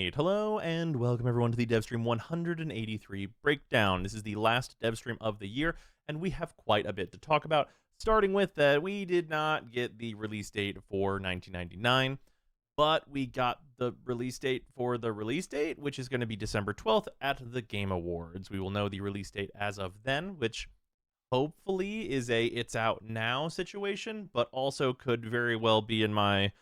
Alright, hello and welcome everyone to the Devstream 183 breakdown. This is the last Devstream of the year, and we have quite a bit to talk about, starting with that we did not get the release date for 1999, but we got the release date for the release date, which is going to be December 12th at the Game Awards. We will know the release date as of then, which hopefully is a it's out now situation, but also could very well be, in my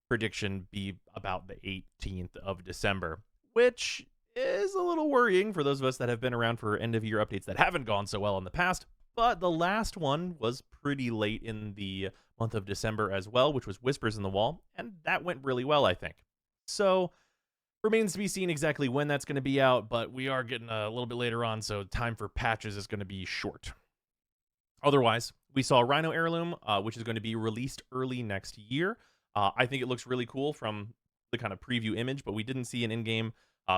prediction, be about the 18th of December, which is a little worrying for those of us that have been around for end of year updates that haven't gone so well in the past. But the last one was pretty late in the month of December as well, which was Whispers in the Wall, and that went really well, I think. So remains to be seen exactly when that's going to be out, but we are getting a little bit later on, so time for patches is going to be short. Otherwise, we saw Rhino Heirloom, which is going to be released early next year. I think it looks really cool from the kind of preview image, but we didn't see an in-game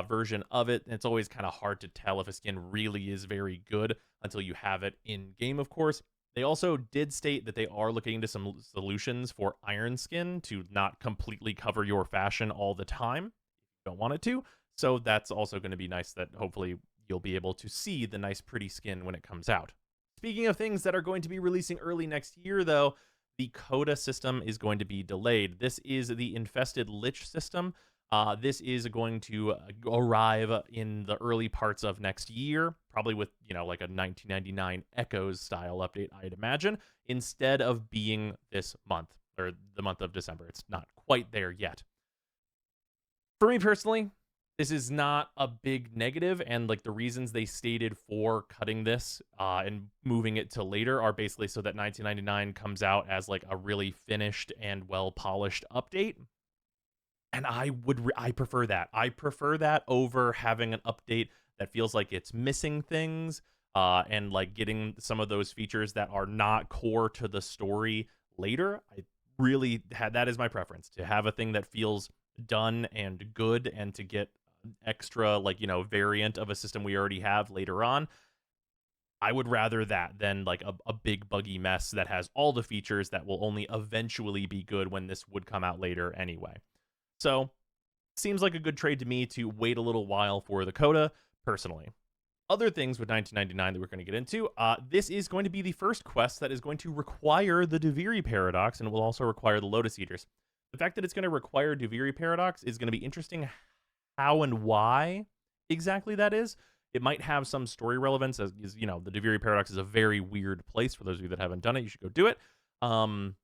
version of it. And it's always kind of hard to tell if a skin really is very good until you have it in-game, of course. They also did state that they are looking into some solutions for Iron Skin to not completely cover your fashion all the time if you don't want it to. So that's also going to be nice, that hopefully you'll be able to see the nice pretty skin when it comes out. Speaking of things that are going to be releasing early next year, though, the Coda system is going to be delayed. This is the Infested Lich system. This is going to arrive in the early parts of next year, probably with, like a 1999 Echoes style update, I'd imagine, instead of being this month, or the month of December. It's not quite there yet. For me personally, this is not a big negative, and like the reasons they stated for cutting this and moving it to later are basically so that 1999 comes out as like a really finished and well-polished update. And I prefer that. I prefer that over having an update that feels like it's missing things and like getting some of those features that are not core to the story later. I really had that as my preference, to have a thing that feels done and good, and to get extra variant of a system we already have later on. I would rather that than like a big buggy mess that has all the features that will only eventually be good when this would come out later anyway. So seems like a good trade to me to wait a little while for the Coda, personally. Other things with 1999 that we're going to get into, this is going to be the first quest that is going to require the Duviri Paradox, and it will also require the Lotus Eaters. The fact that it's going to require Duviri Paradox is going to be interesting. How and why exactly that is. It might have some story relevance, as the Duviri Paradox is a very weird place. For those of you that haven't done it, you should go do it. And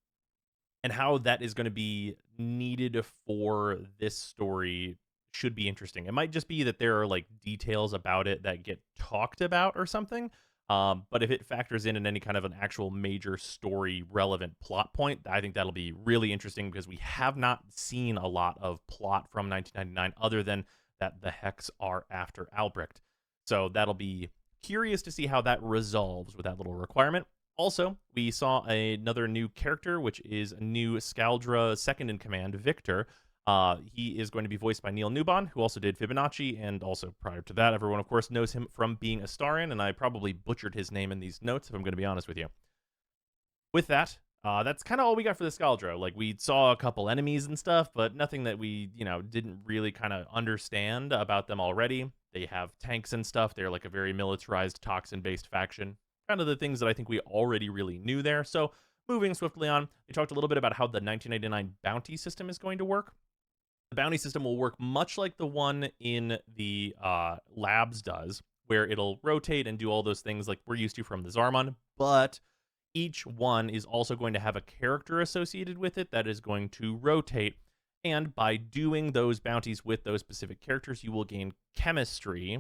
how that is going to be needed for this story should be interesting. It might just be that there are like details about it that get talked about or something. But if it factors in any kind of an actual major story relevant plot point, I think that'll be really interesting, because we have not seen a lot of plot from 1999 other than that the Hex are after Albrecht. So that'll be curious to see how that resolves with that little requirement. Also, we saw another new character, which is a new Scaldra second in command, Victor. He is going to be voiced by Neil Newbon, who also did Fibonacci, and also prior to that, everyone, of course, knows him from being Astarion, and I probably butchered his name in these notes, if I'm going to be honest with you. With that, that's kind of all we got for the Scaldra. Like, we saw a couple enemies and stuff, but nothing that we, didn't really kind of understand about them already. They have tanks and stuff. They're like a very militarized, toxin-based faction. Kind of the things that I think we already really knew there. So, moving swiftly on, we talked a little bit about how the 1999 bounty system is going to work. The bounty system will work much like the one in the labs does, where it'll rotate and do all those things like we're used to from the Zarmon, but each one is also going to have a character associated with it that is going to rotate, and by doing those bounties with those specific characters, you will gain chemistry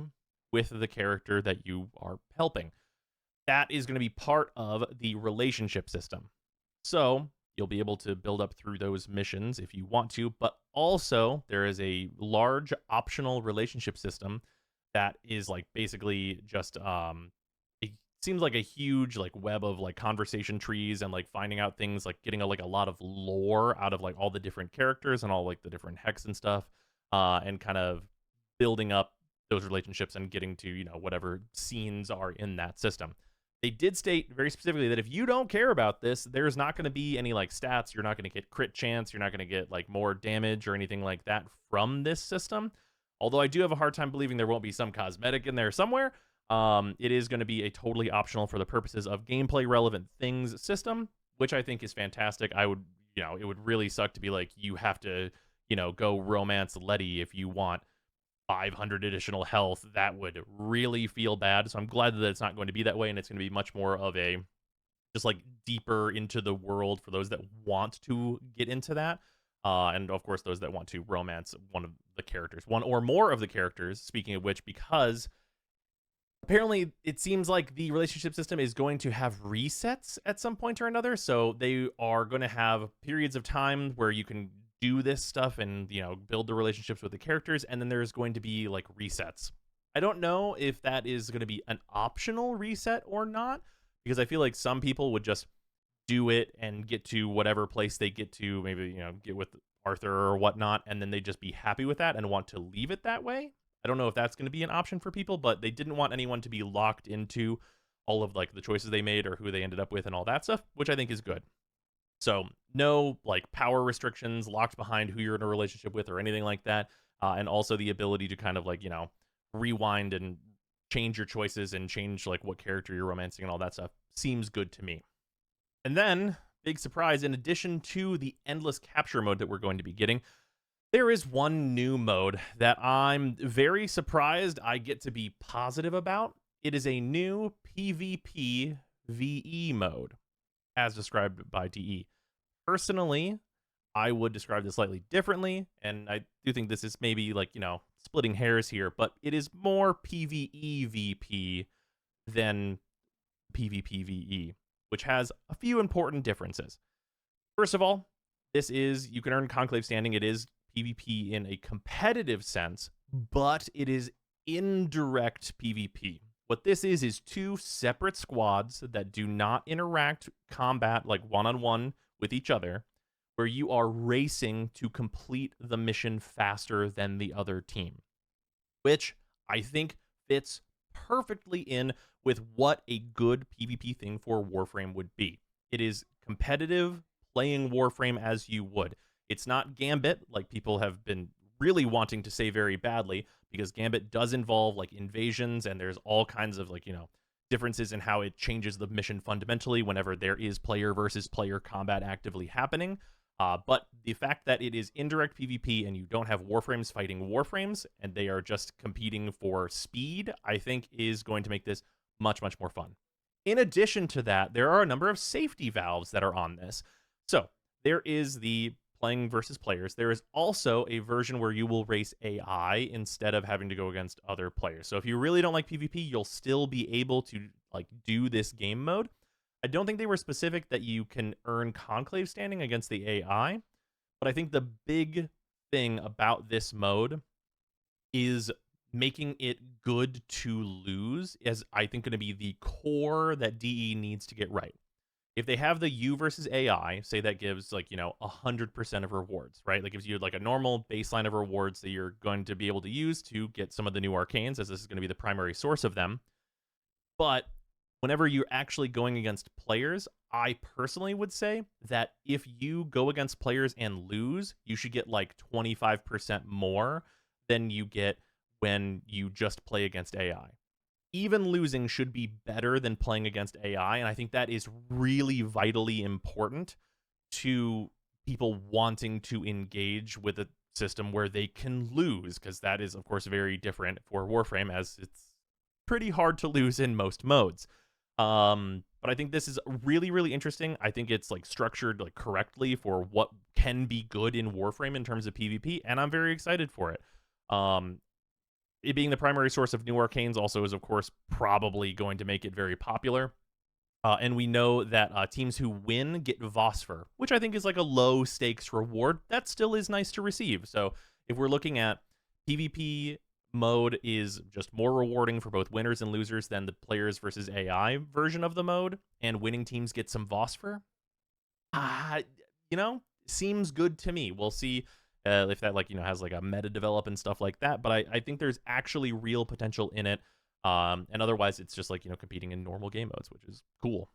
with the character that you are helping. That is going to be part of the relationship system. So you'll be able to build up through those missions if you want to, but also there is a large optional relationship system that is like basically just it seems like a huge like web of like conversation trees and like finding out things, like getting a lot of lore out of like all the different characters and all like the different hex and stuff, and kind of building up those relationships and getting to whatever scenes are in that system. They did state very specifically that if you don't care about this, there's not going to be any like stats. You're not going to get crit chance. You're not going to get like more damage or anything like that from this system. Although I do have a hard time believing there won't be some cosmetic in there somewhere. It is going to be a totally optional for the purposes of gameplay relevant things system, which I think is fantastic. I would, it would really suck to be like, you have to, go romance Letty if you want 500 additional health. That would really feel bad. So I'm glad that it's not going to be that way, and it's going to be much more of a just like deeper into the world for those that want to get into that. And of course, those that want to romance one of the characters, one or more of the characters. Speaking of which, because apparently it seems like the relationship system is going to have resets at some point or another. So they are going to have periods of time where you can do this stuff and, build the relationships with the characters. And then there's going to be like resets. I don't know if that is going to be an optional reset or not, because I feel like some people would just do it and get to whatever place they get to, maybe, get with Arthur or whatnot, and then they just be happy with that and want to leave it that way. I don't know if that's going to be an option for people, but they didn't want anyone to be locked into all of like the choices they made or who they ended up with and all that stuff, which I think is good. So no like power restrictions locked behind who you're in a relationship with or anything like that. And also the ability to kind of like, rewind and change your choices and change like what character you're romancing and all that stuff seems good to me. And then, big surprise, in addition to the endless capture mode that we're going to be getting, there is one new mode that I'm very surprised I get to be positive about. It is a new PVPVE mode, as described by DE. Personally, I would describe this slightly differently, and I do think this is maybe like, splitting hairs here, but it is more PvEVP than PvPVE, which has a few important differences. First of all, you can earn Conclave standing. It is PvP in a competitive sense, but it is indirect PvP. What this is two separate squads that do not interact combat like one-on-one with each other, where you are racing to complete the mission faster than the other team, which I think fits perfectly in with what a good PvP thing for Warframe would be. It is competitive, playing Warframe as you would. It's not Gambit, like people have been really wanting to say very badly, because Gambit does involve like invasions, and there's all kinds of like, differences in how it changes the mission fundamentally whenever there is player versus player combat actively happening. But the fact that it is indirect PvP and you don't have Warframes fighting Warframes and they are just competing for speed, I think is going to make this much, much more fun. In addition to that, there are a number of safety valves that are on this. So there is the playing versus players. There is also a version where you will race AI instead of having to go against other players. So if you really don't like PvP, you'll still be able to like do this game mode. I don't think they were specific that you can earn Conclave standing against the AI, but I think the big thing about this mode is making it good to lose is, I think, going to be the core that DE needs to get right. If they have the U versus AI, say that gives like, 100% of rewards, right? That gives you like a normal baseline of rewards that you're going to be able to use to get some of the new arcanes, as this is going to be the primary source of them. But whenever you're actually going against players, I personally would say that if you go against players and lose, you should get like 25% more than you get when you just play against AI. Even losing should be better than playing against AI, and I think that is really vitally important to people wanting to engage with a system where they can lose, because that is, of course, very different for Warframe, as it's pretty hard to lose in most modes. But I think this is really, really interesting. I think it's like structured like correctly for what can be good in Warframe in terms of PvP, and I'm very excited for it. It being the primary source of new arcanes also is, of course, probably going to make it very popular. And we know that teams who win get Vosper, which I think is like a low stakes reward. That still is nice to receive. So if we're looking at PvP mode is just more rewarding for both winners and losers than the players versus AI version of the mode, and winning teams get some Vosper, seems good to me. We'll see if that has like a meta develop and stuff like that, but I think there's actually real potential in it. And otherwise it's just like, competing in normal game modes, which is cool.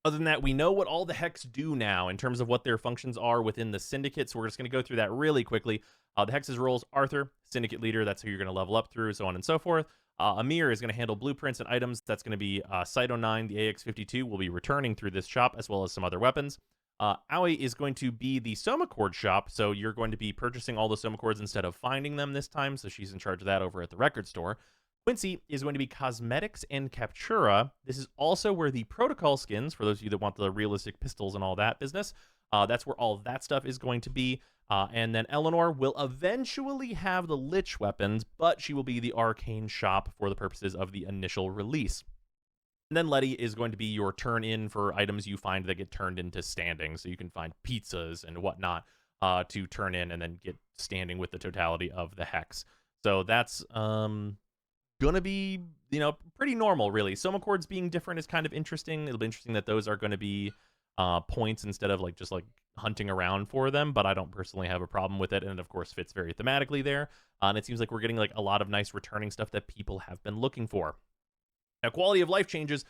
Other than that, we know what all the hex do now in terms of what their functions are within the syndicate, so we're just going to go through that really quickly. The Hex's roles: Arthur, Syndicate Leader, that's who you're going to level up through, so on and so forth. Amir is going to handle blueprints and items. That's going to be cyte 09, the AX-52 will be returning through this shop, as well as some other weapons. Aoi is going to be the Soma Cord shop, so you're going to be purchasing all the Soma Cords instead of finding them this time, so she's in charge of that over at the record store. Quincy is going to be cosmetics and Captura. This is also where the protocol skins, for those of you that want the realistic pistols and all that business, that's where all that stuff is going to be. And then Eleanor will eventually have the Lich weapons, but she will be the arcane shop for the purposes of the initial release. And then Letty is going to be your turn in for items you find that get turned into standing. So you can find pizzas and whatnot to turn in and then get standing with the totality of the hex. So that's going to be, pretty normal, really. Soma Cords being different is kind of interesting. It'll be interesting that those are going to be points instead of just hunting around for them, but I don't personally have a problem with it, and it of course fits very thematically there. And it seems like we're getting a lot of nice returning stuff that people have been looking for. Now, quality of life changes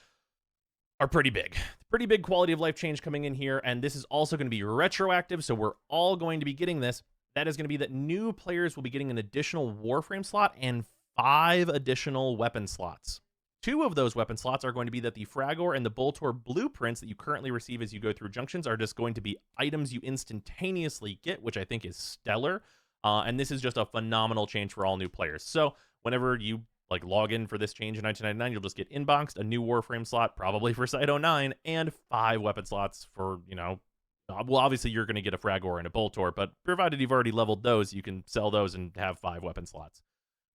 are pretty big. Pretty big quality of life change coming in here, and this is also going to be retroactive, so we're all going to be getting this. That is going to be that new players will be getting an additional Warframe slot and 5 additional weapon slots. 2 of those weapon slots are going to be that the Fragor and the Boltor blueprints that you currently receive as you go through junctions are just going to be items you instantaneously get, which I think is stellar. And this is just a phenomenal change for all new players. So whenever you log in for this change in 1999, you'll just get inboxed a new Warframe slot, probably for cyte 09, and 5 weapon slots for, well, obviously you're going to get a Fragor and a Boltor, but provided you've already leveled those, you can sell those and have 5 weapon slots.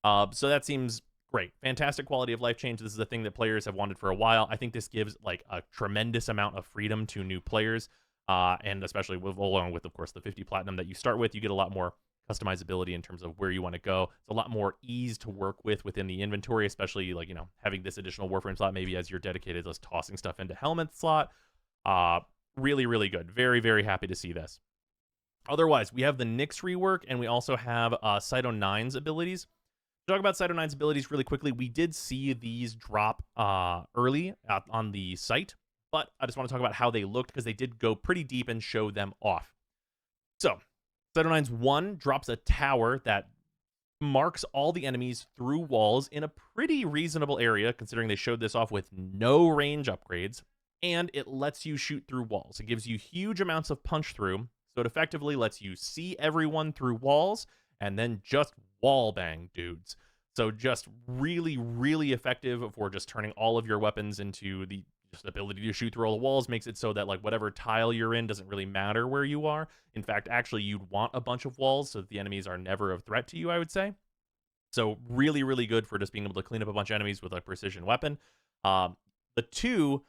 So that seems great. Fantastic quality of life change. This is a thing that players have wanted for a while. I think this gives a tremendous amount of freedom to new players, and especially along with, of course, the 50 platinum that you start with, you get a lot more customizability in terms of where you want to go. It's a lot more ease to work with within the inventory, especially having this additional Warframe slot maybe as you're dedicated to tossing stuff into helmet slot. Really, really good. Very, very happy to see this. Otherwise, we have the Nyx rework, and we also have cyte 09's abilities. To talk about cyte 09's abilities really quickly, we did see these drop early on the site, but I just want to talk about how they looked because they did go pretty deep and show them off. So, cyte 09's 1 drops a tower that marks all the enemies through walls in a pretty reasonable area, considering they showed this off with no range upgrades, and it lets you shoot through walls. It gives you huge amounts of punch through, so it effectively lets you see everyone through walls and then just wall bang dudes. So just really, really effective for just turning all of your weapons into the ability to shoot through all the walls. Makes it so that whatever tile you're in doesn't really matter where you are. In fact, actually you'd want a bunch of walls so that the enemies are never a threat to you, I would say. So really, really good for just being able to clean up a bunch of enemies with a precision weapon. The 2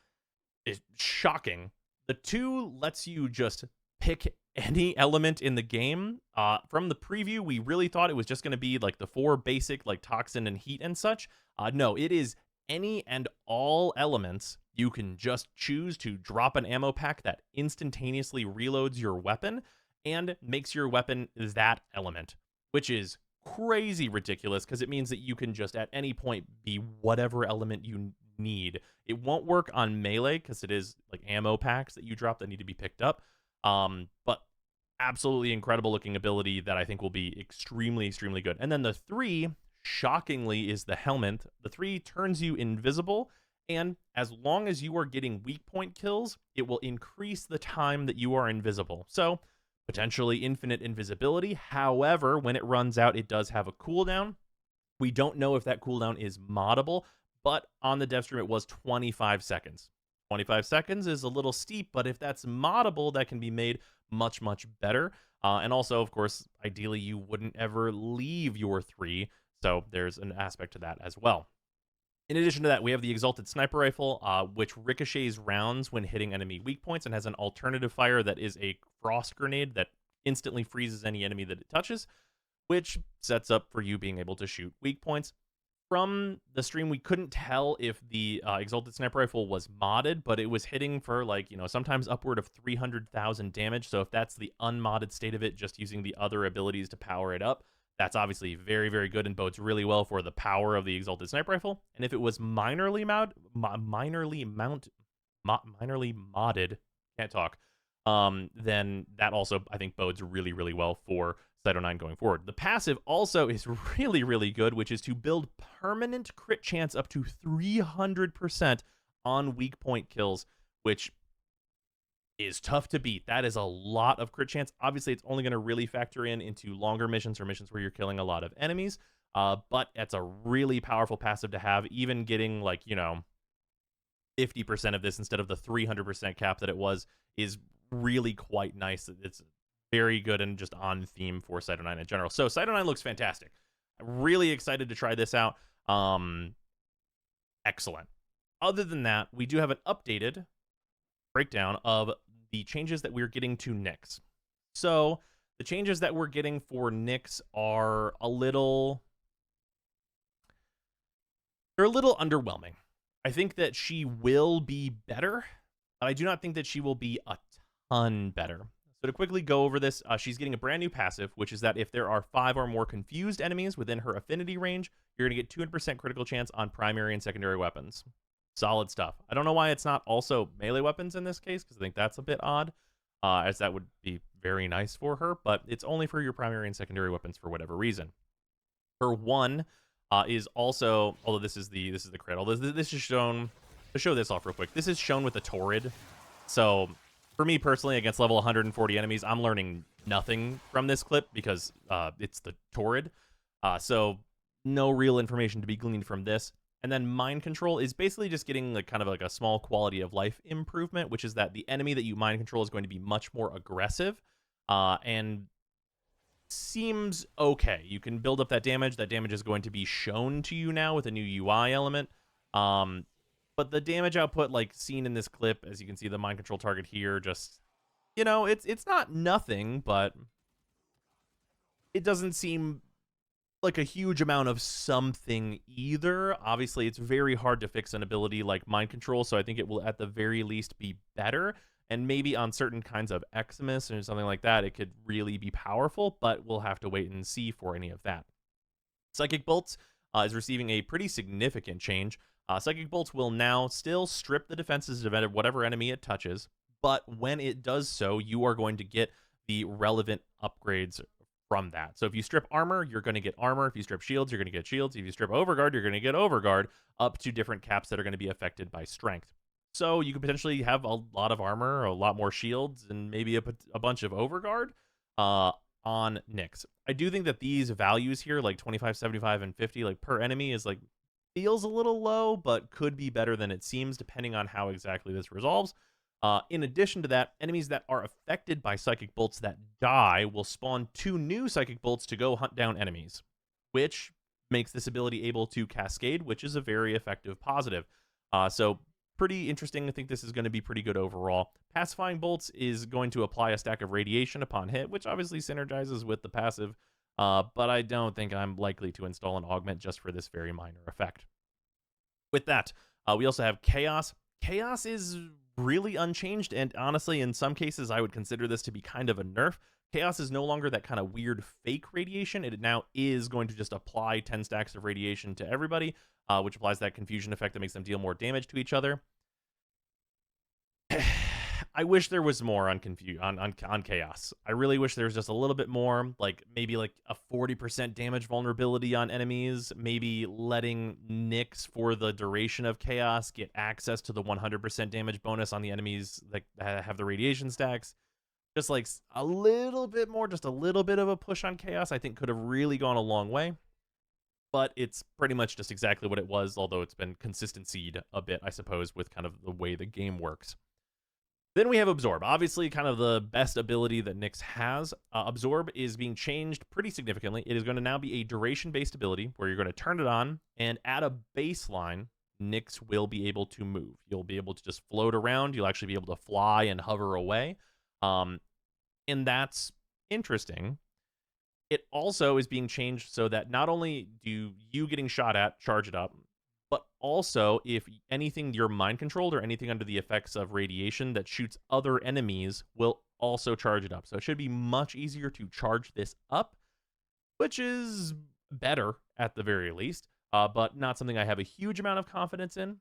is shocking. The 2 lets you just pick any element in the game. From the preview, we really thought it was just going to be the 4 basic toxin and heat and such. No, it is any and all elements. You can just choose to drop an ammo pack that instantaneously reloads your weapon and makes your weapon that element, which is crazy ridiculous because it means that you can just at any point be whatever element you need. It won't work on melee because it is ammo packs that you drop that need to be picked up. But absolutely incredible looking ability that I think will be extremely, extremely good. And then the 3, shockingly, is the helmet. The 3 turns you invisible, and as long as you are getting weak point kills, it will increase the time that you are invisible. So potentially infinite invisibility. However, when it runs out, it does have a cooldown. We don't know if that cooldown is moddable, but on the Devstream it was 25 seconds. 25 seconds is a little steep, but if that's moddable, that can be made much, much better. And also, of course, ideally, you wouldn't ever leave your 3, so there's an aspect to that as well. In addition to that, we have the Exalted Sniper Rifle, which ricochets rounds when hitting enemy weak points and has an alternative fire that is a frost grenade that instantly freezes any enemy that it touches, which sets up for you being able to shoot weak points. From the stream, we couldn't tell if the Exalted Sniper Rifle was modded, but it was hitting for sometimes upward of 300,000 damage. So if that's the unmodded state of it, just using the other abilities to power it up, that's obviously very, very good and bodes really well for the power of the Exalted Sniper Rifle. And if it was minorly modded, can't talk, then that also, I think, bodes really, really well for Cyto 9 going forward. The passive also is really, really good, which is to build permanent crit chance up to 300% on weak point kills, which is tough to beat. That is a lot of crit chance. Obviously, it's only going to really factor into longer missions or missions where you're killing a lot of enemies, but it's a really powerful passive to have. Even getting, like, 50% of this instead of the 300% cap that it was is really quite nice. It's very good and just on theme for Cyto 9 in general. So Cyto 9 looks fantastic. I'm really excited to try this out. Excellent. Other than that, we do have an updated breakdown of the changes that we're getting to Nyx. So the changes that we're getting for Nyx are they're a little underwhelming. I think that she will be better, but I do not think that she will be a ton better. So to quickly go over this, she's getting a brand new passive, which is that if there are 5 or more confused enemies within her affinity range, you're going to get 200% critical chance on primary and secondary weapons. Solid stuff. I don't know why it's not also melee weapons in this case, because I think that's a bit odd, as that would be very nice for her, but it's only for your primary and secondary weapons for whatever reason. Her 1 is also, although this is the crit, although this is shown, to show this off real quick, this is shown with a Torrid. So for me personally, against level 140 enemies, I'm learning nothing from this clip because it's the Torrid. So no real information to be gleaned from this. And then mind control is basically just getting like kind of like a small quality of life improvement, which is that the enemy that you mind control is going to be much more aggressive, and seems okay. You can build up that damage. That damage is going to be shown to you now with a new UI element. But the damage output, like seen in this clip, as you can see the mind control target here, just, it's not nothing, but it doesn't seem like a huge amount of something either. Obviously, it's very hard to fix an ability like mind control, so I think it will at the very least be better. And maybe on certain kinds of Eximus or something like that, it could really be powerful, but we'll have to wait and see for any of that. Psychic Bolts is receiving a pretty significant change. Psychic Bolts will now still strip the defenses of whatever enemy it touches, but when it does so, you are going to get the relevant upgrades from that. So if you strip armor, you're going to get armor. If you strip shields, you're going to get shields. If you strip overguard, you're going to get overguard, up to different caps that are going to be affected by strength. So you could potentially have a lot of armor, a lot more shields, and maybe a bunch of overguard on Nyx. I do think that these values here, like 25, 75, and 50, like per enemy, is like feels a little low, but could be better than it seems depending on how exactly this resolves. In addition to that, enemies that are affected by Psychic Bolts that die will spawn 2 new Psychic Bolts to go hunt down enemies, which makes this ability able to cascade, which is a very effective positive. So pretty interesting. I think this is going to be pretty good overall. Pacifying Bolts is going to apply a stack of radiation upon hit, which obviously synergizes with the passive, but I don't think I'm likely to install an augment just for this very minor effect. With that, we also have Chaos. Chaos is really unchanged, and honestly, in some cases, I would consider this to be kind of a nerf. Chaos is no longer that kind of weird fake radiation. It now is going to just apply 10 stacks of radiation to everybody, which applies that confusion effect that makes them deal more damage to each other. I wish there was more on Chaos. I really wish there was just a little bit more, like maybe like a 40% damage vulnerability on enemies, maybe letting Nyx for the duration of Chaos get access to the 100% damage bonus on the enemies that have the radiation stacks. Just like a little bit more, just a little bit of a push on Chaos, I think could have really gone a long way. But it's pretty much just exactly what it was, although it's been consistencyed a bit, I suppose, with kind of the way the game works. Then we have Absorb, obviously kind of the best ability that Nyx has. Absorb is being changed pretty significantly. It is going to now be a duration-based ability where you're going to turn it on, and at a baseline, Nyx will be able to move. You'll be able to just float around. You'll actually be able to fly and hover away. And that's interesting. It also is being changed so that not only do you getting shot at charge it up, but also if anything you're mind controlled or anything under the effects of radiation that shoots other enemies will also charge it up. So it should be much easier to charge this up, which is better at the very least, but not something I have a huge amount of confidence in.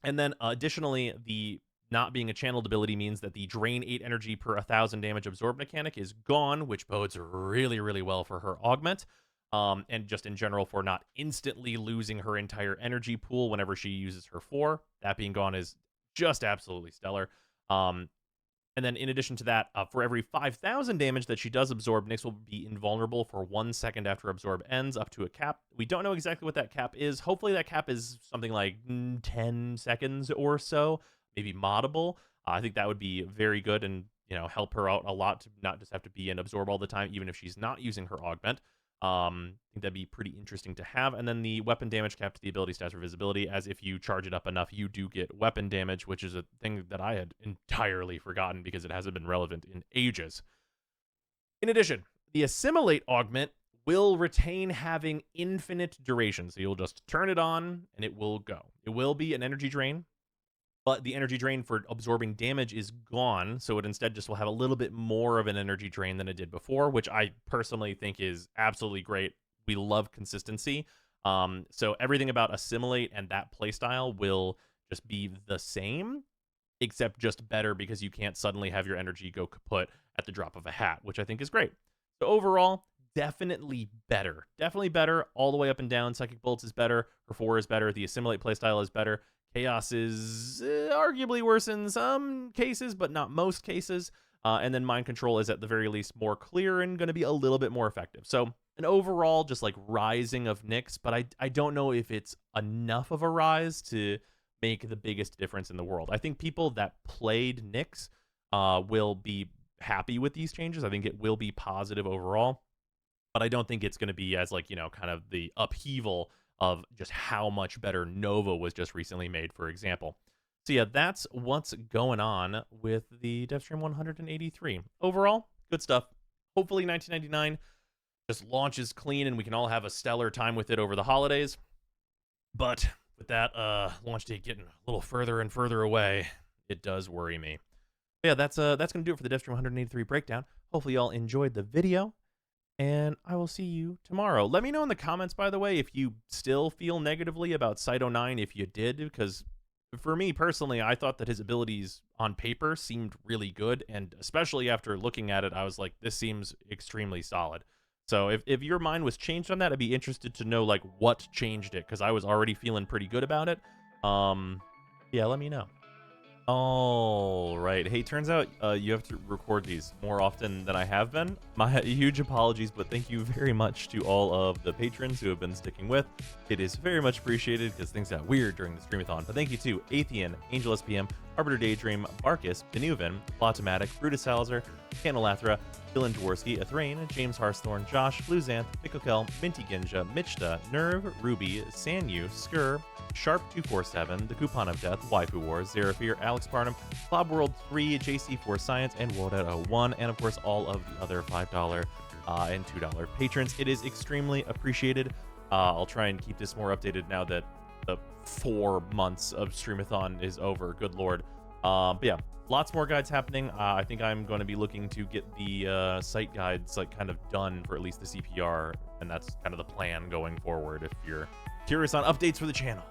And then additionally, the Not being a channeled ability means that the drain 8 energy per 1,000 damage absorb mechanic is gone, which bodes really, really well for her augment. And just in general for not instantly losing her entire energy pool whenever she uses her 4. That being gone is just absolutely stellar. And then in addition to that, for every 5,000 damage that she does absorb, Nyx will be invulnerable for 1 second after absorb ends, up to a cap. We don't know exactly what that cap is. Hopefully that cap is something like 10 seconds or so, maybe moddable. I think that would be very good and, you know, help her out a lot to not just have to be in absorb all the time, even if she's not using her augment. I think that'd be pretty interesting to have. And then the weapon damage cap to the ability stats for visibility, as if you charge it up enough, you do get weapon damage, which is a thing that I had entirely forgotten because it hasn't been relevant in ages. In addition, the assimilate augment will retain having infinite duration. So you'll just turn it on and it will go. It will be an energy drain, but the energy drain for absorbing damage is gone, so it instead just will have a little bit more of an energy drain than it did before, which I personally think is absolutely great. We love consistency. So everything about assimilate and that playstyle will just be the same, except just better because you can't suddenly have your energy go kaput at the drop of a hat, which I think is great. So overall, definitely better. Definitely better all the way up and down. Psychic Bolts is better. Her 4 is better. The assimilate playstyle is better. Chaos is arguably worse in some cases, but not most cases. And then Mind Control is at the very least more clear and going to be a little bit more effective. So an overall just like rising of Nyx, but I don't know if it's enough of a rise to make the biggest difference in the world. I think people that played Nyx will be happy with these changes. I think it will be positive overall, but I don't think it's going to be as like, you know, kind of the upheaval of just how much better Nova was just recently made, for example. So yeah, that's what's going on with the Devstream 183. Overall, good stuff. Hopefully 1999 just launches clean and we can all have a stellar time with it over the holidays. But with that launch date getting a little further and further away, it does worry me. But yeah, that's going to do it for the Devstream 183 breakdown. Hopefully y'all enjoyed the video, and I will see you tomorrow. Let me know in the comments, by the way, if you still feel negatively about cyte 09, if you did, because for me personally, I thought that his abilities on paper seemed really good, and especially after looking at it, I was like, this seems extremely solid. So if your mind was changed on that, I'd be interested to know like what changed it, because I was already feeling pretty good about it. Yeah, let me know. All right. Hey, turns out you have to record these more often than I have been. My huge apologies, but thank you very much to all of the patrons who have been sticking with. It is very much appreciated because things got weird during the streamathon. But thank you to Athean, Angel SPM, Arbiter Daydream, Barkus, Benuven, Plotomatic, Brutus Salazar, Canolathra, Dylan Dworsky, Athrain, James Harsthorn, Josh, Bluzanth, Mikokel, Minty Ginja, Michta, Nerve, Ruby, Sanyu, Skur, Sharp247, The Coupon of Death, Waifu Wars, Zeraphir, Alex Barnum, Club World 3, JC4 Science, and World01, and of course all of the other $5 and $2 patrons. It is extremely appreciated. I'll try and keep this more updated now that the 4 months of Streamathon is over. Good lord. But yeah, lots more guides happening. I think I'm going to be looking to get the site guides like kind of done for at least the CPR, and that's kind of the plan going forward if you're curious on updates for the channel.